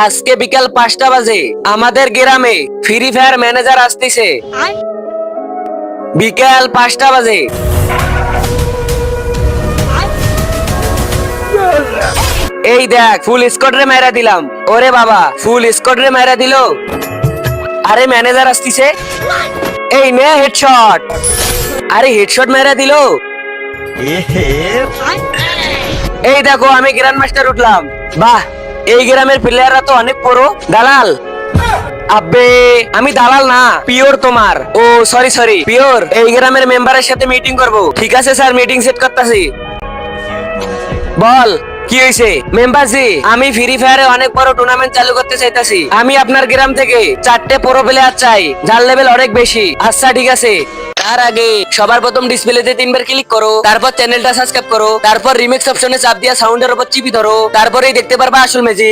আজকে বিকাল 5টা বাজে আমাদের গ্রামে ফ্রি ফায়ার ম্যানেজার আসতেছে। বিকাল 5টা বাজে। এই দেখ ফুল স্কোয়াড রে মেরা দিলাম। ওরে বাবা ফুল স্কোয়াড রে মেরা দিল। আরে ম্যানেজার আসতেছে। এই নে হেডশট। আরে হেডশট মেরা দিল। এই দেখো আমি গ্র্যান্ড মাস্টার উঠলাম। বাহ, এই গ্রামের প্লেয়াররা তো অনেক বড়। দালাল, আব্বে আমি দালাল না, পিওর তোমার। ও সরি সরি, পিওর এই গ্রামের মেম্বারের সাথে মিটিং করব। ঠিক আছে স্যার, মিটিং সেট করতেছি। বল কি হয়েছে? মেম্বার জি, আমি ফ্রি ফায়ারে অনেক বড় টুর্নামেন্ট চালু করতে চাইতাছি। আমি আপনার গ্রাম থেকে 4টে প্রো প্লেয়ার চাই, যার লেভেল অনেক বেশি। আচ্ছা ঠিক আছে, তার আগে সবার প্রথম ডিসপ্লেতে 3বার ক্লিক করো, তারপর চ্যানেলটা সাবস্ক্রাইব করো, তারপর রিমিক্স অপশনে চাপ দিয়া সাউন্ডের উপর চিপি ধরো, তারপরেই দেখতে পারবা আসল ম্যাজিক।